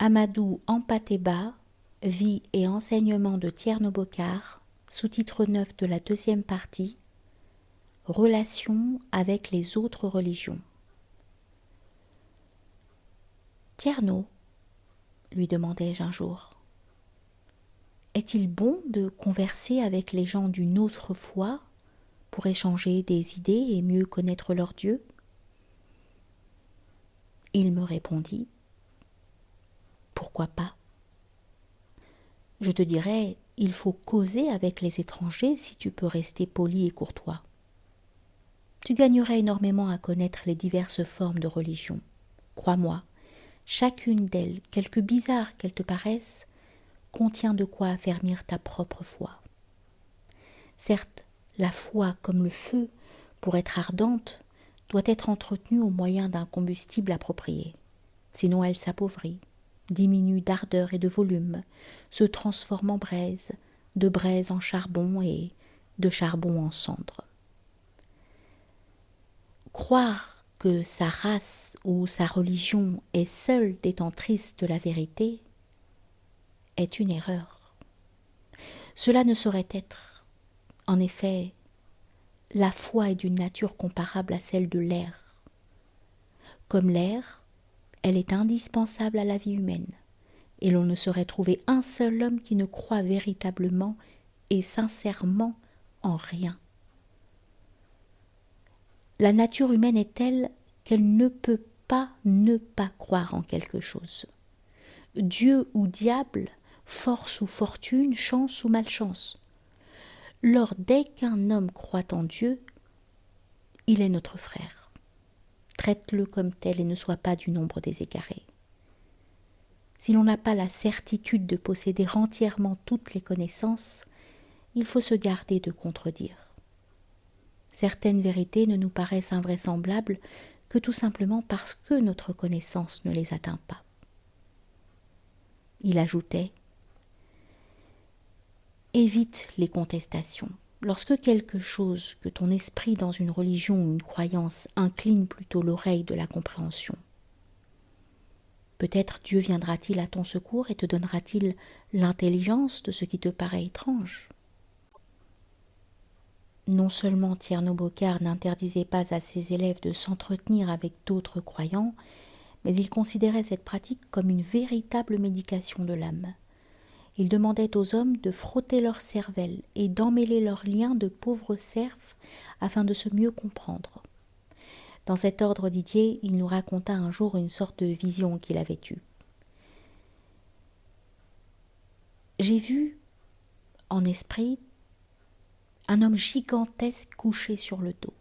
Amadou Hampâté-Bâ, Vie et enseignement de Tierno Bokar, sous-titre 9 de la deuxième partie, Relations avec les autres religions. Tierno, lui demandai-je un jour, est-il bon de converser avec les gens d'une autre foi pour échanger des idées et mieux connaître leur Dieu? Il me répondit, pourquoi pas? Je te dirais, il faut causer avec les étrangers si tu peux rester poli et courtois. Tu gagnerais énormément à connaître les diverses formes de religion. Crois-moi, chacune d'elles, quelque bizarre qu'elles te paraissent, contient de quoi affermir ta propre foi. Certes, la foi, comme le feu, pour être ardente, doit être entretenue au moyen d'un combustible approprié. Sinon elle s'appauvrit, diminue d'ardeur et de volume, se transforme en braise, de braise en charbon et de charbon en cendre. Croire que sa race ou sa religion est seule détentrice de la vérité est une erreur. Cela ne saurait être. En effet, la foi est d'une nature comparable à celle de l'air. Comme l'air, elle est indispensable à la vie humaine, et l'on ne saurait trouver un seul homme qui ne croit véritablement et sincèrement en rien. La nature humaine est telle qu'elle ne peut pas ne pas croire en quelque chose. Dieu ou diable, force ou fortune, chance ou malchance. Lors dès qu'un homme croit en Dieu, il est notre frère. Traite-le comme tel et ne sois pas du nombre des égarés. Si l'on n'a pas la certitude de posséder entièrement toutes les connaissances, il faut se garder de contredire. Certaines vérités ne nous paraissent invraisemblables que tout simplement parce que notre connaissance ne les atteint pas. Il ajoutait « Évite les contestations. Lorsque quelque chose que ton esprit dans une religion ou une croyance incline plutôt l'oreille de la compréhension. Peut-être Dieu viendra-t-il à ton secours et te donnera-t-il l'intelligence de ce qui te paraît étrange. » Non seulement Tierno Bokar n'interdisait pas à ses élèves de s'entretenir avec d'autres croyants, mais il considérait cette pratique comme une véritable médication de l'âme. Il demandait aux hommes de frotter leur cervelle et d'emmêler leurs liens de pauvres serfs afin de se mieux comprendre. Dans cet ordre d'idées, il nous raconta un jour une sorte de vision qu'il avait eue. J'ai vu, en esprit, un homme gigantesque couché sur le dos.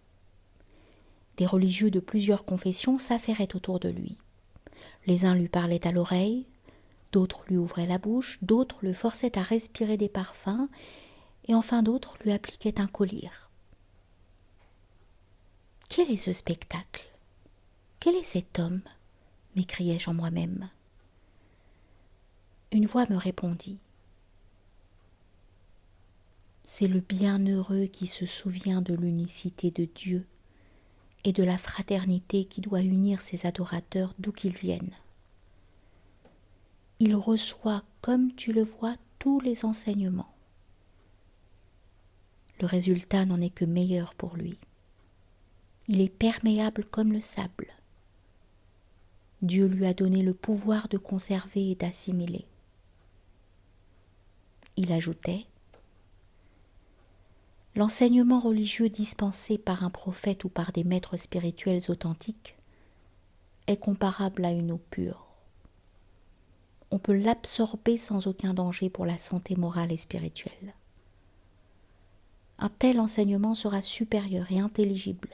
Des religieux de plusieurs confessions s'affairaient autour de lui. Les uns lui parlaient à l'oreille, d'autres lui ouvraient la bouche, d'autres le forçaient à respirer des parfums, et enfin d'autres lui appliquaient un collier. Quel est ce spectacle? Quel est cet homme? M'écriai-je en moi-même. Une voix me répondit. C'est le bienheureux qui se souvient de l'unicité de Dieu et de la fraternité qui doit unir ses adorateurs d'où qu'ils viennent. Il reçoit, comme tu le vois, tous les enseignements. Le résultat n'en est que meilleur pour lui. Il est perméable comme le sable. Dieu lui a donné le pouvoir de conserver et d'assimiler. Il ajoutait « L'enseignement religieux dispensé par un prophète ou par des maîtres spirituels authentiques est comparable à une eau pure. On peut l'absorber sans aucun danger pour la santé morale et spirituelle. Un tel enseignement sera supérieur et intelligible.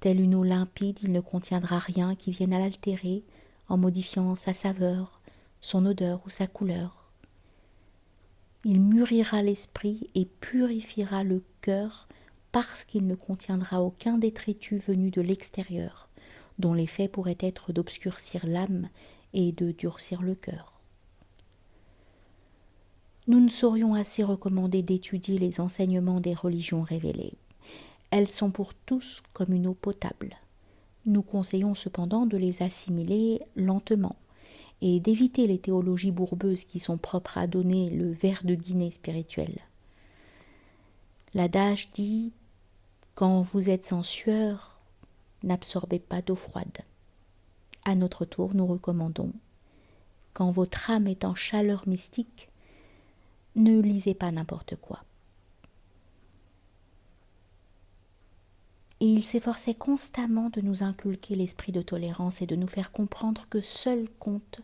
Telle une eau limpide, il ne contiendra rien qui vienne à l'altérer en modifiant sa saveur, son odeur ou sa couleur. Il mûrira l'esprit et purifiera le cœur parce qu'il ne contiendra aucun détritus venu de l'extérieur, dont l'effet pourrait être d'obscurcir l'âme et de durcir le cœur. Nous ne saurions assez recommander d'étudier les enseignements des religions révélées. Elles sont pour tous comme une eau potable. Nous conseillons cependant de les assimiler lentement et d'éviter les théologies bourbeuses qui sont propres à donner le verre de Guinée spirituel. L'adage dit « Quand vous êtes en sueur, n'absorbez pas d'eau froide ». À notre tour, nous recommandons « Quand votre âme est en chaleur mystique, ne lisez pas n'importe quoi ». Et il s'efforçait constamment de nous inculquer l'esprit de tolérance et de nous faire comprendre que seule compte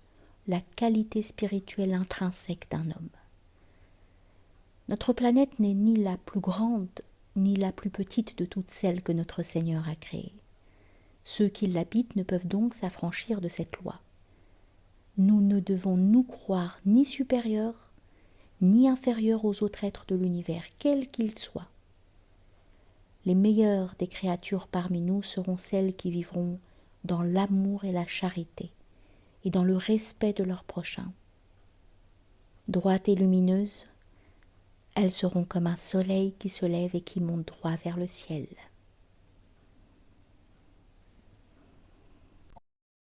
la qualité spirituelle intrinsèque d'un homme. Notre planète n'est ni la plus grande ni la plus petite de toutes celles que notre Seigneur a créées. Ceux qui l'habitent ne peuvent donc s'affranchir de cette loi. Nous ne devons nous croire ni supérieurs ni inférieurs aux autres êtres de l'univers, quels qu'ils soient. Les meilleures des créatures parmi nous seront celles qui vivront dans l'amour et la charité, et dans le respect de leur prochain. Droites et lumineuses, elles seront comme un soleil qui se lève et qui monte droit vers le ciel.